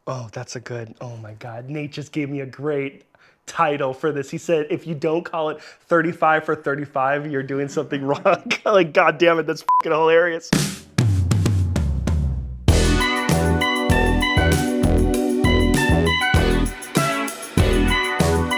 Oh, that's a good, oh my God. Nate just gave me a great title for this. He said, if you don't call it 35 for 35, you're doing something wrong. Like, God damn it, that's fucking hilarious.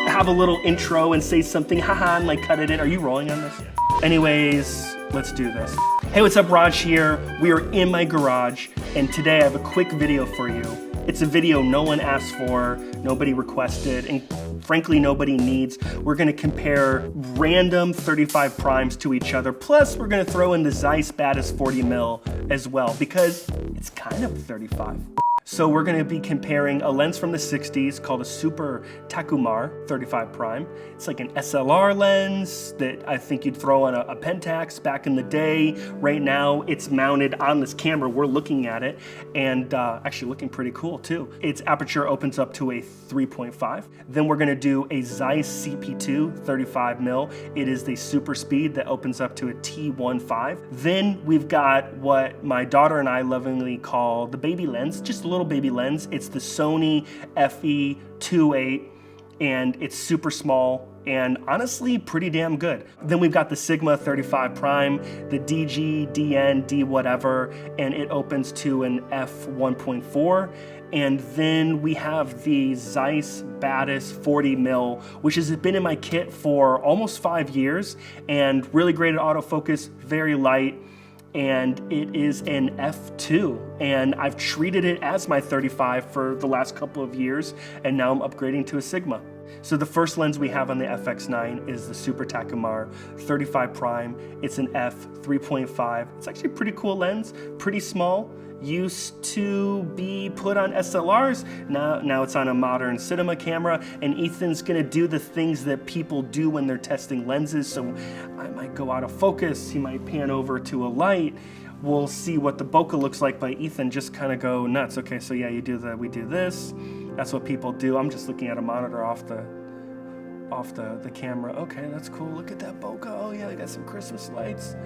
Have a little intro and say something, haha, and like cut it in. Are you rolling on this? Yeah. Anyways, let's do this. Hey, what's up, Raj here. We are in my garage, and today I have a quick video for you. It's a video no one asked for, nobody requested, and frankly, nobody needs. We're gonna compare random 35 primes to each other, plus we're gonna throw in the Zeiss Batis 40mm as well, because it's kind of 35. So we're gonna be comparing a lens from the 60s called a Super Takumar 35 prime. It's like an SLR lens that I think you'd throw on a Pentax back in the day. Right now, it's mounted on this camera. We're looking at it, and actually looking pretty cool too. Its aperture opens up to a 3.5. Then we're gonna do a Zeiss CP2 35mm. It is the super speed that opens up to a T15. Then we've got what my daughter and I lovingly call the baby lens, just a little baby lens. It's the Sony FX9, and it's super small and honestly pretty damn good. Then we've got the Sigma 35 prime, the DG, DN, D whatever, and it opens to an f1.4. And then we have the Zeiss Batis 40mm, which has been in my kit for almost 5 years and really great at autofocus, very light. And it is an f2, and I've treated it as my 35 for the last couple of years, and now I'm upgrading to a Sigma. So the first lens we have on the FX9 is the Super Takumar 35 prime. It's an f3.5. It's actually a pretty cool lens, pretty small. Used to be put on SLRs, now it's on a modern cinema camera, and Ethan's gonna do the things that people do when they're testing lenses, so I might go out of focus, he might pan over to a light, we'll see what the bokeh looks like by Ethan, just kind of go nuts. Okay, so yeah, we do this, that's what people do. I'm just looking at a monitor off the camera. Okay, that's cool, look at that bokeh, oh yeah, I got some Christmas lights.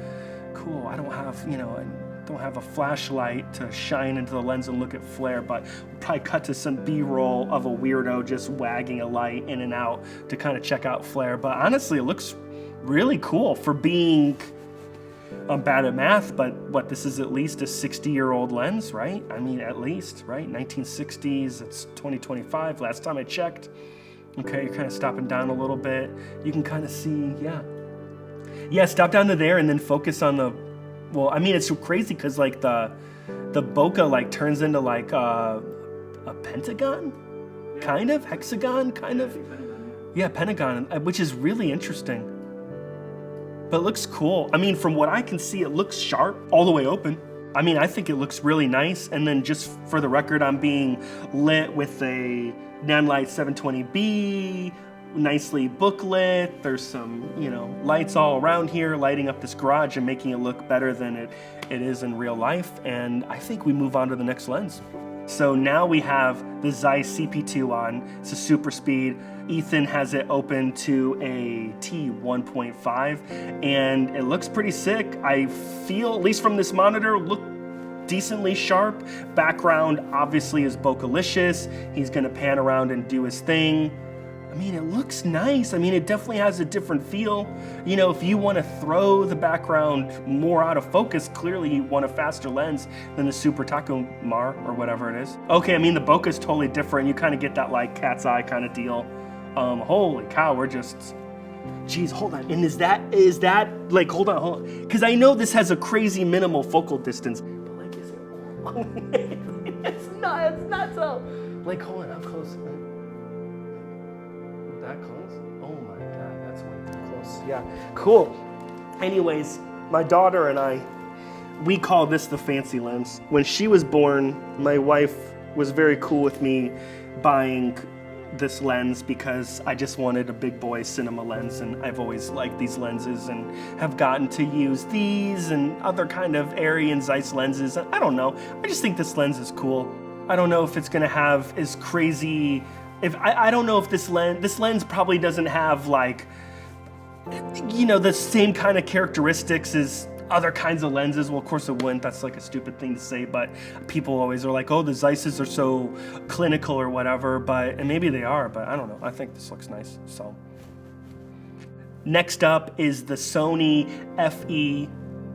Cool, I don't have a flashlight to shine into the lens and look at flare, but we'll probably cut to some B-roll of a weirdo just wagging a light in and out to kind of check out flare. But honestly, it looks really cool for being, I'm bad at math, but what, this is at least a 60-year-old lens, right? I mean, at least, right? 1960s, it's 2025, last time I checked. Okay, you're kind of stopping down a little bit. You can kind of see, yeah, stop down to there and then focus on the, well, I mean, it's so crazy because like the bokeh like turns into like a pentagon, kind of, hexagon, kind of. Yeah, pentagon, which is really interesting. But it looks cool. I mean, from what I can see, it looks sharp all the way open. I mean, I think it looks really nice. And then just for the record, I'm being lit with a Nanlite 720B, nicely booklit. There's some, lights all around here lighting up this garage and making it look better than it is in real life. And I think we move on to the next lens. So now we have the Zeiss CP2 on. It's a super speed. Ethan has it open to a T1.5 and it looks pretty sick. I feel, at least from this monitor, look decently sharp. Background obviously is bokeh-licious. He's gonna pan around and do his thing. I mean, it looks nice. I mean, it definitely has a different feel. If you want to throw the background more out of focus, clearly you want a faster lens than the Super Takumar or whatever it is. Okay, I mean, the bokeh is totally different. You kind of get that like cat's eye kind of deal. Holy cow, we're just, geez, hold on. And is that like, hold on. Because I know this has a crazy minimal focal distance. But like, is it, it's not so. Like, hold on, how close? That close? Oh my God, that's way too close. Yeah, cool. Anyways, my daughter and I, we call this the fancy lens. When she was born, my wife was very cool with me buying this lens because I just wanted a big boy cinema lens, and I've always liked these lenses and have gotten to use these and other kind of Arri and Zeiss lenses. I don't know, I just think this lens is cool. I don't know if it's gonna have as crazy, I don't know if this lens probably doesn't have like, the same kind of characteristics as other kinds of lenses. Well, of course it wouldn't. That's like a stupid thing to say, but people always are like, oh, the Zeisses are so clinical or whatever, and maybe they are, but I don't know. I think this looks nice, so. Next up is the Sony FE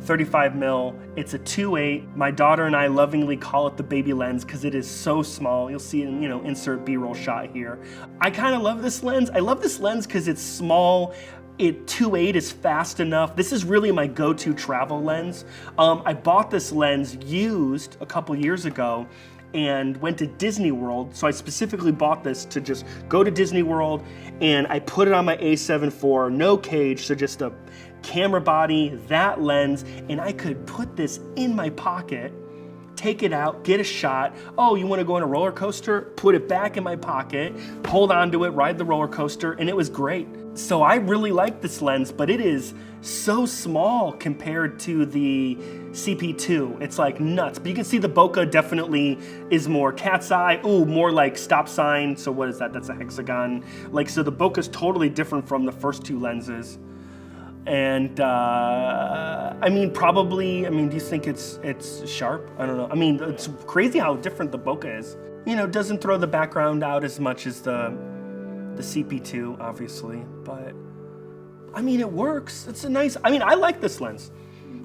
35mm. It's a 2.8. My daughter and I lovingly call it the baby lens because it is so small. You'll see it in, insert B-roll shot here. I kind of love this lens. I love this lens because it's small. 2.8 is fast enough. This is really my go-to travel lens. I bought this lens used a couple years ago and went to Disney World. So I specifically bought this to just go to Disney World, and I put it on my A7 IV, no cage, so just a camera body, that lens, and I could put this in my pocket, take it out, get a shot. Oh, you want to go on a roller coaster? Put it back in my pocket, hold on to it, ride the roller coaster, and it was great. So I really like this lens, but it is so small compared to the CP2. It's like nuts. But you can see the bokeh definitely is more cat's eye. Ooh, more like stop sign. So what is that? That's a hexagon. So the bokeh is totally different from the first two lenses. And I mean, do you think it's sharp? I don't know. I mean, it's crazy how different the bokeh is. It doesn't throw the background out as much as the CP2, obviously, but I mean, it works. It's I like this lens.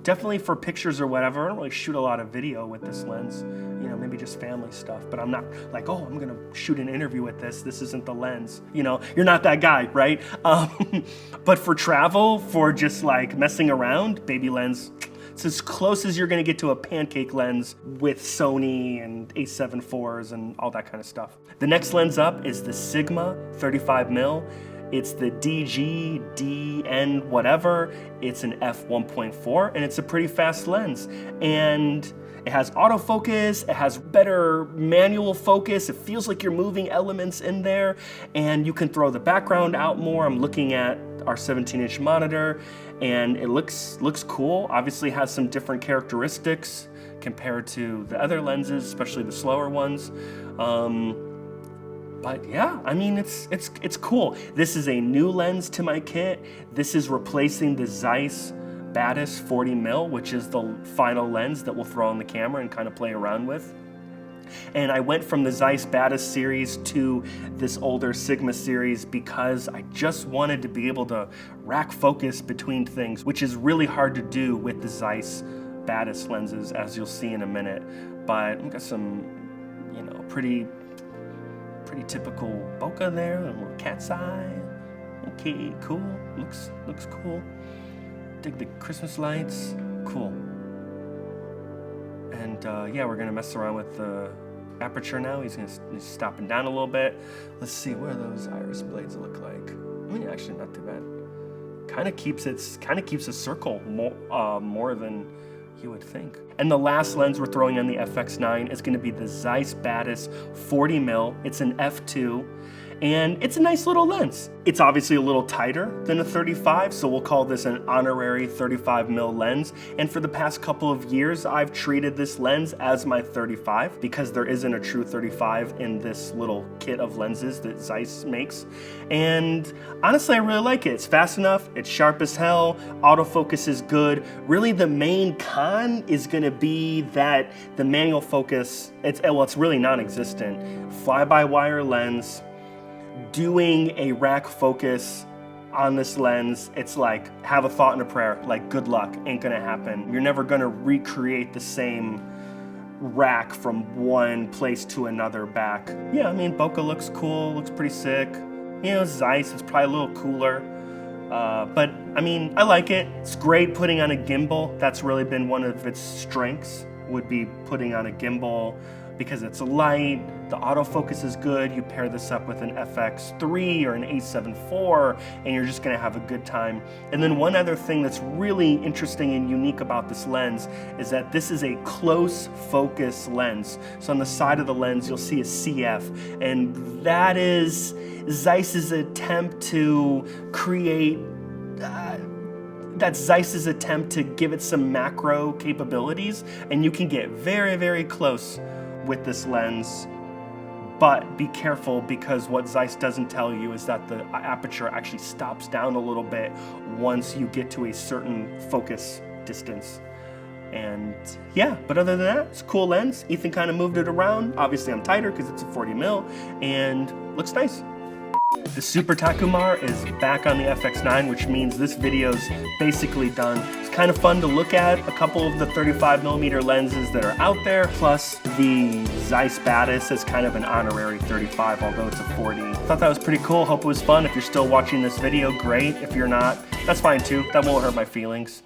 Definitely for pictures or whatever. I don't really shoot a lot of video with this lens, maybe just family stuff, but I'm not like, oh, I'm gonna shoot an interview with this. This isn't the lens. You're not that guy, right? But for travel, for just like messing around, baby lens, it's as close as you're gonna get to a pancake lens with Sony and A7 IVs and all that kind of stuff. The next lens up is the Sigma 35mm. It's the DG, DN, whatever. It's an f1.4, and it's a pretty fast lens. And it has autofocus, it has better manual focus, it feels like you're moving elements in there, and you can throw the background out more. I'm looking at our 17-inch monitor, and it looks cool. Obviously has some different characteristics compared to the other lenses, especially the slower ones. But yeah, I mean, it's cool. This is a new lens to my kit. This is replacing the Zeiss Batis 40mm, which is the final lens that we'll throw on the camera and kind of play around with. And I went from the Zeiss Batis series to this older Sigma series because I just wanted to be able to rack focus between things, which is really hard to do with the Zeiss Batis lenses, as you'll see in a minute. But I've got some, pretty typical bokeh there, a little cat's eye. Okay, cool. Looks cool. Dig the Christmas lights. Cool. And yeah, we're gonna mess around with the aperture now. He's stopping down a little bit. Let's see where those iris blades look like. I mean, actually, not too bad. Kind of keeps a circle more than you would think. And the last lens we're throwing on the FX9 is going to be the Zeiss Batis 40mm. It's an f2, and it's a nice little lens. It's obviously a little tighter than a 35, so we'll call this an honorary 35mm lens. And for the past couple of years, I've treated this lens as my 35 because there isn't a true 35 in this little kit of lenses that Zeiss makes. And honestly, I really like it. It's fast enough, it's sharp as hell, autofocus is good. Really, the main con is gonna be that the manual focus, it's really non-existent. Fly-by-wire lens, doing a rack focus on this lens, it's like have a thought and a prayer, like good luck, ain't gonna happen. You're never gonna recreate the same rack from one place to another back. Yeah, I mean, bokeh looks cool, looks pretty sick. Zeiss, it's probably a little cooler. But I mean, I like it. It's great putting on a gimbal. That's really been one of its strengths, would be putting on a gimbal, because it's light, the autofocus is good. You pair this up with an FX3 or an A7 IV, and you're just gonna have a good time. And then one other thing that's really interesting and unique about this lens is that this is a close focus lens. So on the side of the lens, you'll see a CF, and that is Zeiss's attempt to create that's Zeiss's attempt to give it some macro capabilities, and you can get very, very close with this lens, but be careful, because what Zeiss doesn't tell you is that the aperture actually stops down a little bit once you get to a certain focus distance. And yeah, but other than that, it's a cool lens. Ethan kind of moved it around. Obviously I'm tighter because it's a 40mm and looks nice. The Super Takumar is back on the FX9, which means this video's basically done. It's kind of fun to look at a couple of the 35mm lenses that are out there, plus the Zeiss Batis as kind of an honorary 35, although it's a 40. Thought that was pretty cool. Hope it was fun. If you're still watching this video, great. If you're not, that's fine too. That won't hurt my feelings.